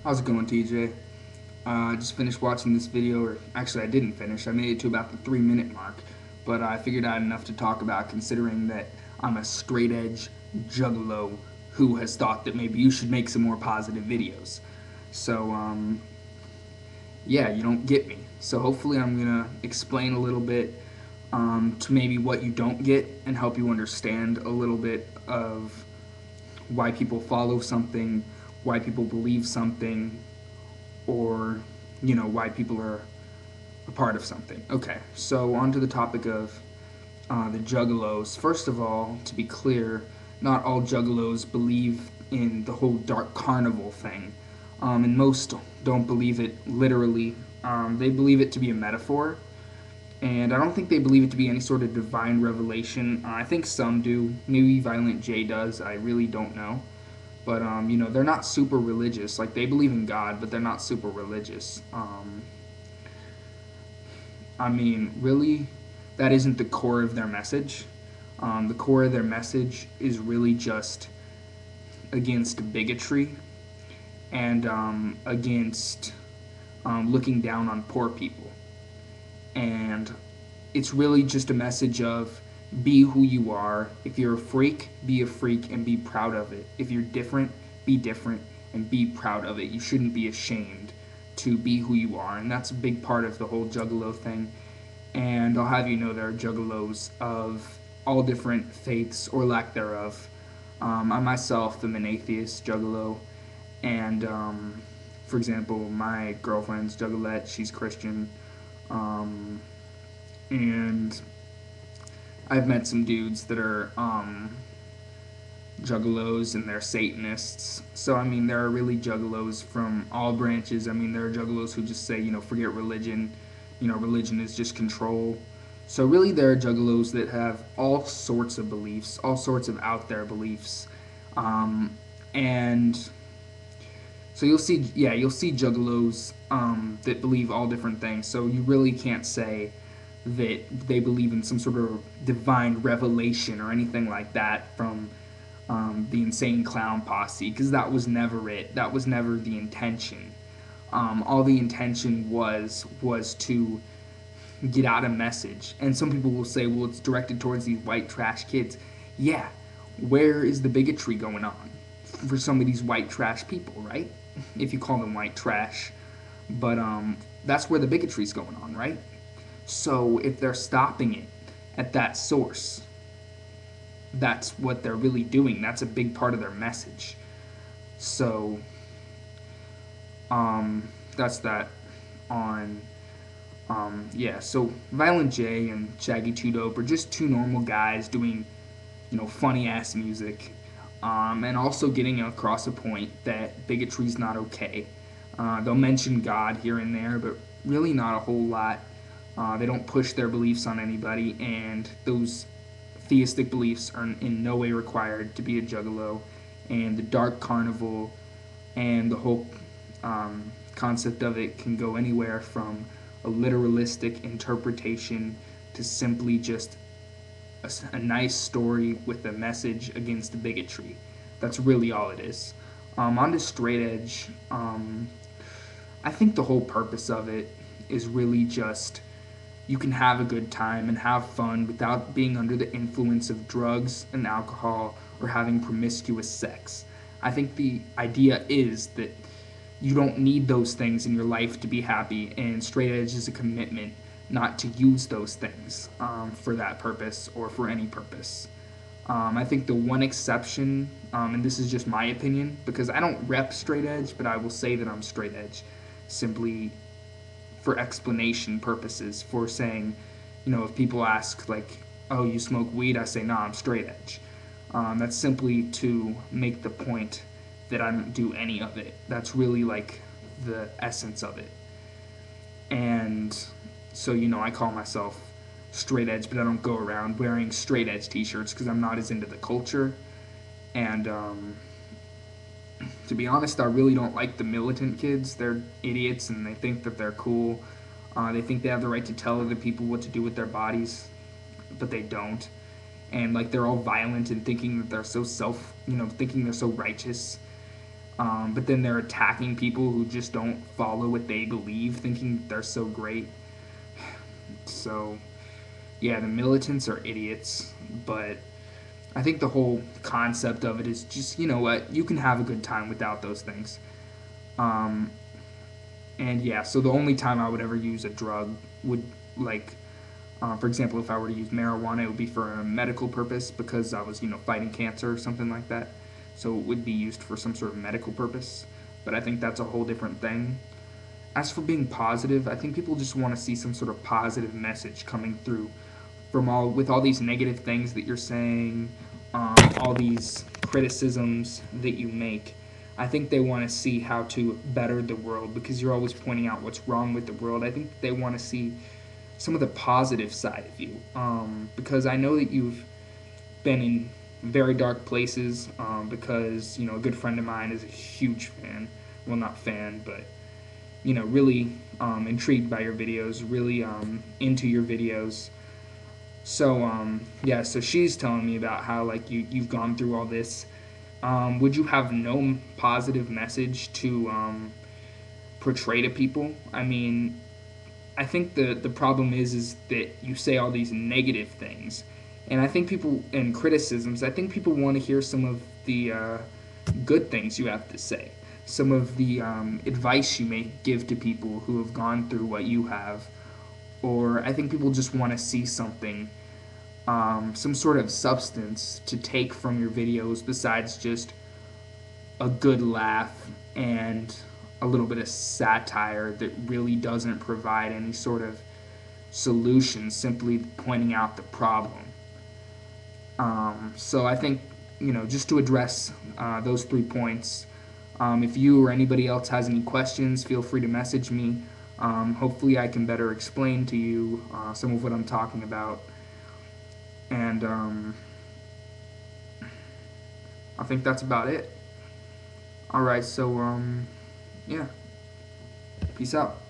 How's it going, TJ? I just finished watching this video, or actually, I didn't finish. I made it to about the 3 minute mark, but I figured I had enough to talk about considering that I'm a straight edge juggalo who has thought that maybe you should make some more positive videos. So, yeah, you don't get me. So, hopefully, I'm gonna explain a little bit to maybe what you don't get and help you understand a little bit of why people follow something, why people believe something, or why people are a part of something. Okay, so on to the topic of the juggalos. First of all, to be clear, not all juggalos believe in the whole dark carnival thing, and most don't believe it literally. They believe it to be a metaphor, and I don't think they believe it to be any sort of divine revelation. I think some do. Maybe Violent J does. I really don't know. But they're not super religious. Like they believe in God, but they're not super religious. I mean, really, that isn't the core of their message. The core of their message is really just against bigotry and against looking down on poor people. And it's really just a message of be who you are. If you're a freak, be a freak and be proud of it. If you're different, be different and be proud of it. You shouldn't be ashamed to be who you are. And that's a big part of the whole juggalo thing. And I'll have you know there are juggalos of all different faiths or lack thereof. I myself am an atheist juggalo, and for example, my girlfriend's juggalette. She's Christian, um, and I've met some dudes that are juggalos and they're Satanists. So I mean, there are really juggalos from all branches. I mean, there are juggalos who just say, forget religion. Religion is just control. So really, there are juggalos that have all sorts of beliefs, all sorts of out there beliefs, and so you'll see juggalos that believe all different things. So you really can't say that they believe in some sort of divine revelation or anything like that from the Insane Clown Posse, because that was never it. That was never the intention. All the intention was to get out a message. And some people will say, well, it's directed towards these white trash kids. Yeah, where is the bigotry going on for some of these white trash people, right? If you call them white trash. But that's where the bigotry's going on, right? So if they're stopping it at that source, that's what they're really doing. That's a big part of their message. So that's that on yeah. So Violent J and Shaggy Two Dope are just two normal guys doing funny ass music, and also getting across a point that bigotry's not okay. They'll mention God here and there, but really not a whole lot. They don't push their beliefs on anybody, and those theistic beliefs are in no way required to be a juggalo. And the dark carnival and the whole concept of it can go anywhere from a literalistic interpretation to simply just a nice story with a message against bigotry. That's really all it is. On to straight edge, I think the whole purpose of it is really just you can have a good time and have fun without being under the influence of drugs and alcohol or having promiscuous sex. I think the idea is that you don't need those things in your life to be happy, and straight edge is a commitment not to use those things for that purpose or for any purpose. I think the one exception, and this is just my opinion because I don't rep straight edge, but I will say that I'm straight edge simply for explanation purposes, for saying, if people ask, like, oh, you smoke weed, I say, no, I'm straight edge. That's simply to make the point that I don't do any of it. That's really like the essence of it. And so, I call myself straight edge, but I don't go around wearing straight edge t shirts because I'm not as into the culture. And to be honest, I really don't like the militant kids. They're idiots and they think that they're cool. They think they have the right to tell other people what to do with their bodies, but they don't. And like they're all violent and thinking that they're so thinking they're so righteous. but then they're attacking people who just don't follow what they believe, thinking they're so great. So, yeah, the militants are idiots, but I think the whole concept of it is just, you know what, you can have a good time without those things. Um, and yeah, so the only time I would ever use a drug would, like, for example, if I were to use marijuana, it would be for a medical purpose because I was, fighting cancer or something like that. So it would be used for some sort of medical purpose. But I think that's a whole different thing. As for being positive, I think people just want to see some sort of positive message coming through from all these negative things that you're saying, all these criticisms that you make. I think they want to see how to better the world because you're always pointing out what's wrong with the world. I think they want to see some of the positive side of you, because I know that you've been in very dark places. Because a good friend of mine is a huge fan. Well, not fan, but really intrigued by your videos, really into your videos. So yeah, so she's telling me about how like you've gone through all this. Would you have no positive message to portray to people? I mean, I think the problem is that you say all these negative things, and I think people and criticisms. I think people want to hear some of the good things you have to say, some of the advice you may give to people who have gone through what you have, or I think people just want to see something, some sort of substance to take from your videos besides just a good laugh and a little bit of satire that really doesn't provide any sort of solution, simply pointing out the problem. So I think, just to address those 3 points, if you or anybody else has any questions, feel free to message me. Hopefully I can better explain to you some of what I'm talking about. And I think that's about it. Alright, so, yeah. Peace out.